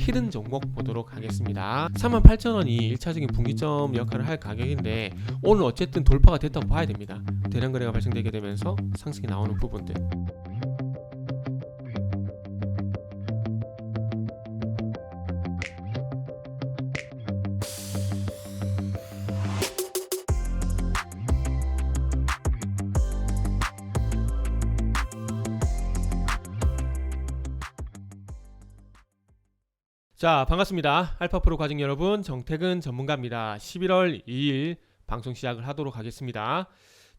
히든 종목 보도록 하겠습니다. 38,000원이 1차적인 분기점 역할을 할 가격인데 오늘 어쨌든 돌파가 됐다고 봐야 됩니다. 대량 거래가 발생되게 되면서 상승이 나오는 부분들. 자, 반갑습니다. 알파프로 과정 여러분, 정태근 전문가입니다. 11월 2일 방송 시작을 하도록 하겠습니다.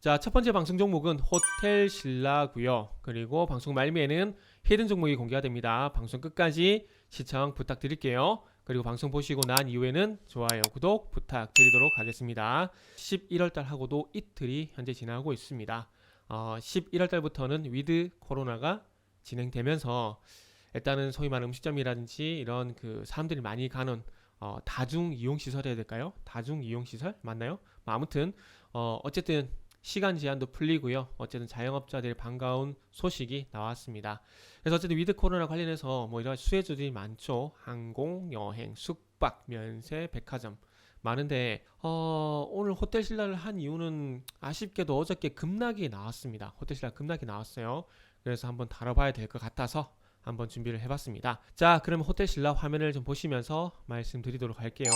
자, 첫 번째 방송 종목은 호텔 신라고요. 그리고 방송 말미에는 히든 종목이 공개가 됩니다. 방송 끝까지 시청 부탁드릴게요. 그리고 방송 보시고 난 이후에는 좋아요, 구독 부탁드리도록 하겠습니다. 11월달 하고도 이틀이 현재 지나고 있습니다. 11월달부터는 위드 코로나가 진행되면서 일단은 소위 말하는 음식점이라든지 이런 그 사람들이 많이 가는 다중 이용 시설 해야 될까요? 다중 이용 시설 맞나요? 아무튼 어쨌든 시간 제한도 풀리고요. 어쨌든 자영업자들의 반가운 소식이 나왔습니다. 그래서 어쨌든 위드 코로나 관련해서 뭐 이런 수혜주들이 많죠. 항공, 여행, 숙박, 면세, 백화점 많은데 오늘 호텔 신라를 한 이유는 아쉽게도 어저께 급락이 나왔습니다. 호텔 신라 급락이 나왔어요. 그래서 한번 다뤄봐야 될 것 같아서 한번 준비를 해봤습니다. 자, 그러면 호텔 신라 화면을 좀 보시면서 말씀드리도록 할게요.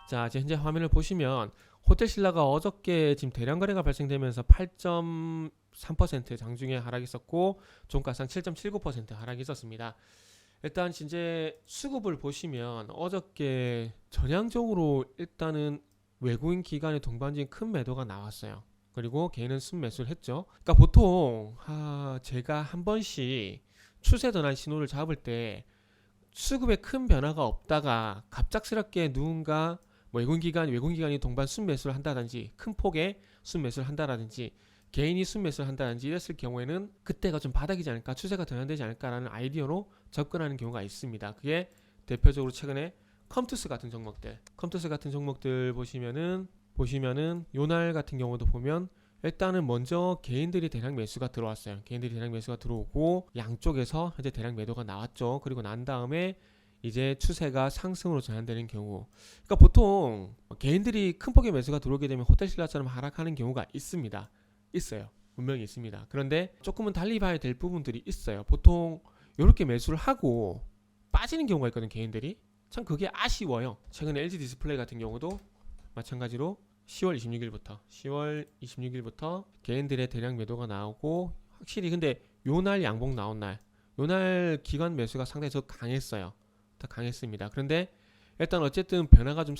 자, 현재 화면을 보시면 호텔 신라가 어저께 지금 대량 거래가 발생되면서 8.3% 장중에 하락이 있었고 종가상 7.79% 하락이 있었습니다. 일단 이제 수급을 보시면 어저께 전향적으로 일단은 외국인 기관의 동반적인 큰 매도가 나왔어요. 그리고 개인은 순매수를 했죠. 그러니까 보통 제가 한 번씩 추세전환 신호를 잡을 때 수급에 큰 변화가 없다가 갑작스럽게 누군가 외국인 기관이 동반 순매수를 한다든지 큰 폭의 순매수를 한다든지 개인이 순매수를 한다든지 이랬을 경우에는 그때가 좀 바닥이지 않을까, 추세가 전환되지 않을까라는 아이디어로 접근하는 경우가 있습니다. 그게 대표적으로 최근에 컴투스 같은 종목들 보시면은 요날 같은 경우도 보면 일단은 먼저 개인들이 대량 매수가 들어왔어요. 개인들이 대량 매수가 들어오고 양쪽에서 현재 대량 매도가 나왔죠. 그리고 난 다음에 이제 추세가 상승으로 전환되는 경우, 그러니까 보통 개인들이 큰 폭의 매수가 들어오게 되면 호텔 신라처럼 하락하는 경우가 있어요. 분명히 있습니다. 그런데 조금은 달리 봐야 될 부분들이 있어요. 보통 이렇게 매수를 하고 빠지는 경우가 있거든. 개인들이 참 그게 아쉬워요. 최근에 LG 디스플레이 같은 경우도 마찬가지로 10월 26일부터 개인들의 대량 매도가 나오고, 확실히 근데 요날 양봉 나온 날, 요날 기관 매수가 상당히 더 강했어요. 더 강했습니다. 그런데 일단 어쨌든 변화가 좀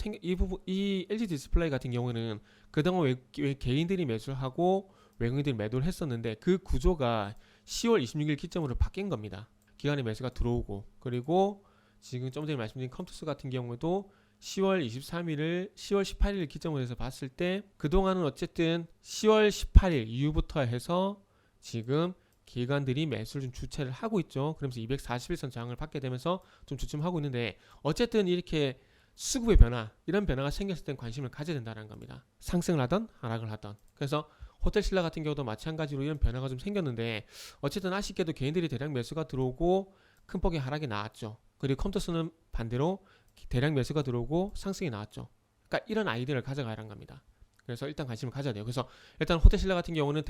이 LG 디스플레이 같은 경우는 그동안 왜 개인들이 매수를 하고 외국인들이 매도를 했었는데 그 구조가 10월 26일 기점으로 바뀐 겁니다. 기관의 매수가 들어오고, 그리고 지금 좀 전에 말씀드린 컴투스 같은 경우도 10월 18일 기점으로 해서 봤을 때 그동안은 어쨌든 10월 18일 이후부터 해서 지금 기관들이 매수를 좀 주체를 하고 있죠. 그러면서 241선 저항을 받게 되면서 좀 주춤하고 있는데, 어쨌든 이렇게 수급의 변화, 이런 변화가 생겼을 땐 관심을 가져야 된다는 겁니다. 상승을 하던 하락을 하던. 그래서 호텔 신라 같은 경우도 마찬가지로 이런 변화가 좀 생겼는데, 어쨌든 아쉽게도 개인들이 대량 매수가 들어오고 큰 폭의 하락이 나왔죠. 그리고 컴투스는 반대로 대량 매수가 들어오고 상승이 나왔죠. 그러니까 이런 아이디어를 가져가라는 겁니다. 그래서 일단 관심을 가져야 돼요. 그래서 일단 호텔 신라 같은 경우는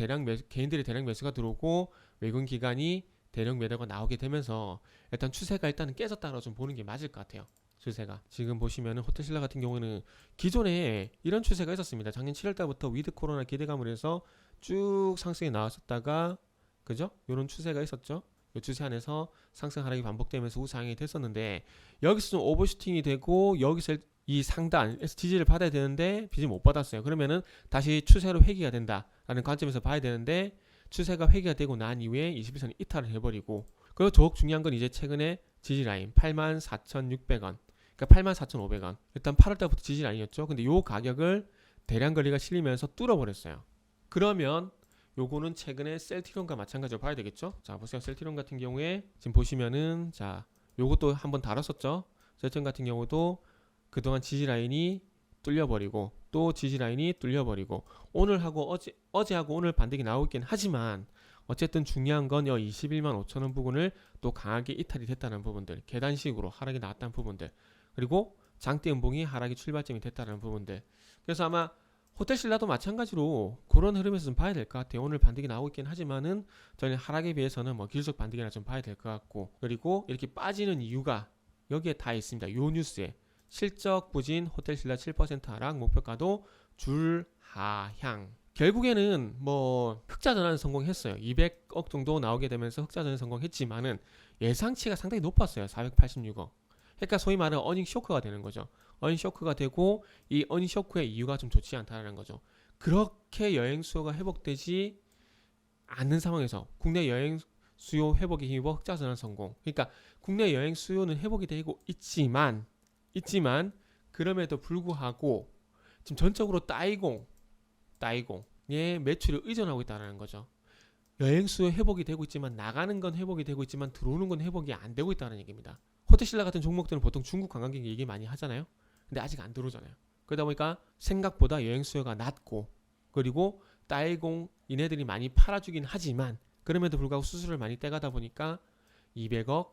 개인들이 대량 매수가 들어오고 외국인 기관이 대량 매도가 나오게 되면서 일단 추세가 일단은 깨졌다고 좀 보는 게 맞을 것 같아요. 추세가 지금 보시면은 호텔 신라 같은 경우는 기존에 이런 추세가 있었습니다. 작년 7월달부터 위드 코로나 기대감을 해서 쭉 상승이 나왔었다가, 그죠? 이런 추세가 있었죠. 이 추세 안에서 상승 하락이 반복되면서 우상향이 됐었는데, 여기서 좀 오버슈팅이 되고 여기서 이 상단에서 지지를 받아야 되는데 지지 못 받았어요. 그러면은 다시 추세로 회귀가 된다라는 관점에서 봐야 되는데, 추세가 회귀가 되고 난 이후에 21선이 이탈을 해버리고, 그리고 더욱 중요한 건 이제 최근에 지지 라인 84,600원, 그러니까 84,500원, 일단 8월달부터 지지 라인이었죠. 근데 요 가격을 대량 거래가 실리면서 뚫어버렸어요. 그러면 요거는 최근에 셀트리온과 마찬가지로 봐야 되겠죠. 자, 보세요. 셀트리온 같은 경우에 지금 보시면은, 자, 요것도 한번 다뤘었죠. 셀트리온 같은 경우도 그동안 지지 라인이 뚫려버리고 또 지지 라인이 뚫려버리고 오늘하고 어제하고 오늘 반등이 나오긴 하지만 어쨌든 중요한 건 21만 5천원 부근을 또 강하게 이탈이 됐다는 부분들, 계단식으로 하락이 나왔다는 부분들, 그리고 장대 음봉이 하락의 출발점이 됐다는 부분들. 그래서 아마 호텔신라도 마찬가지로 그런 흐름에서 좀 봐야 될 것 같아요. 오늘 반등이 나오고 있긴 하지만은 저는 하락에 비해서는 뭐 기술적 반등이라 좀 봐야 될 것 같고, 그리고 이렇게 빠지는 이유가 여기에 다 있습니다. 요 뉴스에 실적 부진 호텔신라 7% 하락, 목표가도 줄 하향. 결국에는 뭐 흑자 전환 성공했어요. 200억 정도 나오게 되면서 흑자 전환 성공했지만은 예상치가 상당히 높았어요. 486억. 그러니까 소위 말하는 어닝 쇼크가 되는 거죠. 어닝 쇼크가 되고 이 어닝 쇼크의 이유가 좀 좋지 않다는 거죠. 그렇게 여행 수요가 회복되지 않는 상황에서 국내 여행 수요 회복에 힘입어 흑자 전환 성공. 그러니까 국내 여행 수요는 회복이 되고 있지만 그럼에도 불구하고 지금 전적으로 따이공의 매출에 의존하고 있다는 거죠. 여행 수요 회복이 되고 있지만 나가는 건 회복이 되고 있지만 들어오는 건 회복이 안 되고 있다는 얘기입니다. 호텔신라 같은 종목들은 보통 중국 관광객 얘기 많이 하잖아요. 근데 아직 안 들어오잖아요. 그러다 보니까 생각보다 여행 수요가 낮고, 그리고 따이공 이네들이 많이 팔아주긴 하지만 그럼에도 불구하고 수수료를 많이 떼가다 보니까 200억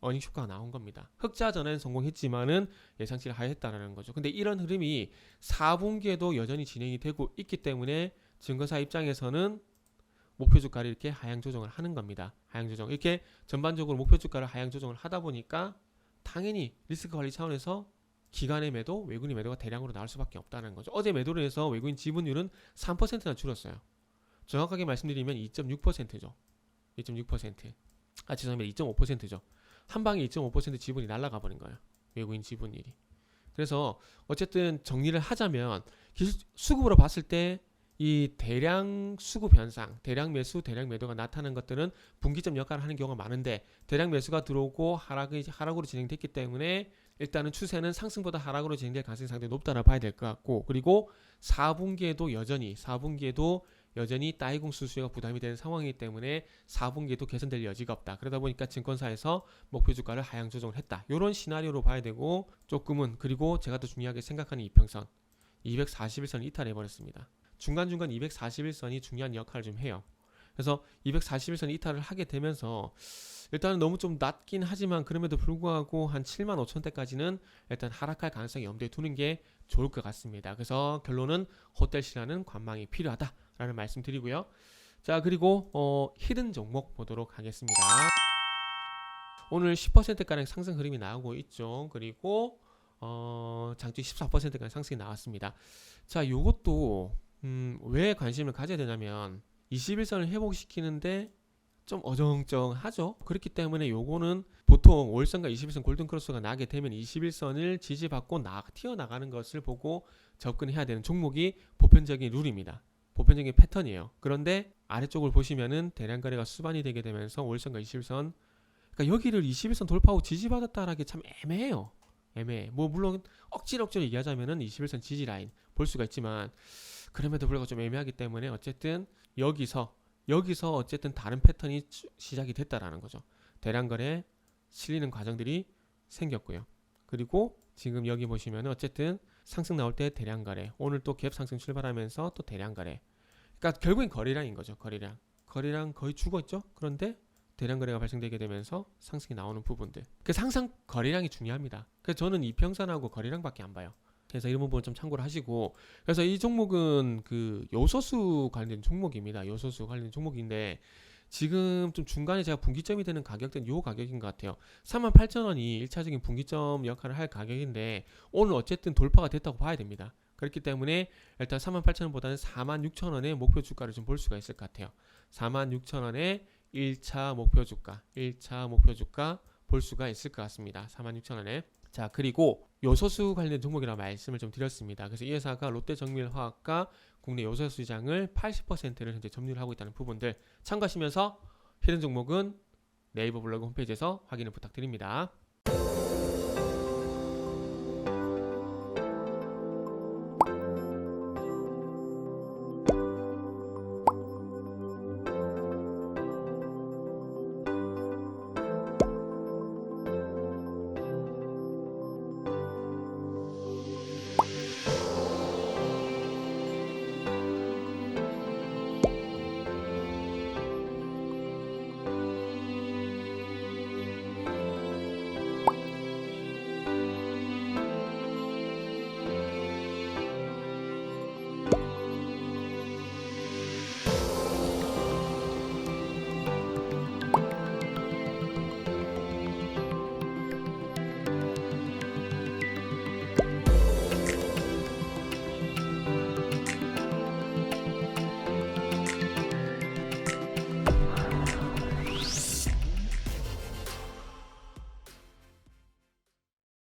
어닝 쇼크가 나온 겁니다. 흑자 전환 성공했지만은 예상치를 하회했다는 거죠. 근데 이런 흐름이 4분기에도 여전히 진행이 되고 있기 때문에 증권사 입장에서는 목표 주가를 이렇게 하향 조정을 하는 겁니다. 하향 조정. 이렇게 전반적으로 목표 주가를 하향 조정을 하다 보니까 당연히 리스크 관리 차원에서 기관의 매도, 외국인 매도가 대량으로 나올 수밖에 없다는 거죠. 어제 매도를 해서 외국인 지분율은 3%나 줄었어요. 정확하게 말씀드리면 2.6%죠. 2.6%. 죄송합니다. 2.5%죠. 한 방에 2.5% 지분이 날아가 버린 거예요. 외국인 지분율이. 그래서 어쨌든 정리를 하자면 수급으로 봤을 때 이 대량 수급 현상, 대량 매수, 대량 매도가 나타나는 것들은 분기점 역할을 하는 경우가 많은데, 대량 매수가 들어오고 하락으로 진행됐기 때문에 일단은 추세는 상승보다 하락으로 진행될 가능성이 상당히 높다라 봐야 될 것 같고, 그리고 4분기에도 여전히 따이공 수수료가 부담이 되는 상황이기 때문에 4분기에도 개선될 여지가 없다. 그러다 보니까 증권사에서 목표 주가를 하향 조정을 했다. 이런 시나리오로 봐야 되고, 조금은, 그리고 제가 더 중요하게 생각하는 이평선 241선을 이탈해버렸습니다. 중간중간 241선이 중요한 역할을 좀 해요. 그래서 241선 이탈을 하게 되면서 일단은 너무 좀 낮긴 하지만 그럼에도 불구하고 한 7만 5천대까지는 일단 하락할 가능성이 염두에 두는 게 좋을 것 같습니다. 그래서 결론은 호텔신라는 관망이 필요하다라는 말씀 드리고요. 자, 그리고 히든 종목 보도록 하겠습니다. 오늘 10%가량 상승 흐름이 나오고 있죠. 그리고 장주 14%가량 상승이 나왔습니다. 자, 요것도 왜 관심을 가져야 되냐면 21선을 회복시키는데 좀 어정쩡하죠. 그렇기 때문에 요거는 보통 5일선과 21선 골든크로스가 나게 되면 21선을 지지받고 튀어나가는 것을 보고 접근해야 되는 종목이 보편적인 룰입니다. 보편적인 패턴이에요. 그런데 아래쪽을 보시면은 대량 거래가 수반이 되게 되면서 5일선과 21선, 그러니까 여기를 21선 돌파하고 지지받았다라기 참 애매해요. 애매해. 뭐 물론 억지로 얘기하자면은 21선 지지 라인 볼 수가 있지만 그럼에도 불구하고 좀 애매하기 때문에 어쨌든 여기서 어쨌든 다른 패턴이 시작이 됐다라는 거죠. 대량 거래 실리는 과정들이 생겼고요. 그리고 지금 여기 보시면은 어쨌든 상승 나올 때 대량 거래, 오늘 또 갭 상승 출발하면서 또 대량 거래. 그러니까 결국엔 거래량인 거죠. 거래량 거의 죽어 있죠. 그런데 대량 거래가 발생되게 되면서 상승이 나오는 부분들. 그래서 항상 거래량이 중요합니다. 그래서 저는 이평선하고 거래량밖에 안 봐요. 그래서 이런 부분 좀 참고를 하시고, 그래서 이 종목은 그 요소수 관련 종목입니다. 요소수 관련 종목인데 지금 좀 중간에 제가 분기점이 되는 가격대는 요 가격인 것 같아요. 38,000원이 1차적인 분기점 역할을 할 가격인데 오늘 어쨌든 돌파가 됐다고 봐야 됩니다. 그렇기 때문에 일단 38,000원보다는 46,000원의 목표 주가를 좀 볼 수가 있을 것 같아요. 46,000원의 1차 목표 주가 볼 수가 있을 것 같습니다. 46,000원에. 자, 그리고 요소수 관련 종목이라고 말씀을 좀 드렸습니다. 그래서 이 회사가 롯데정밀화학과 국내 요소수 시장을 80%를 현재 점유를 하고 있다는 부분들 참고하시면서 히든 종목은 네이버 블로그 홈페이지에서 확인을 부탁드립니다.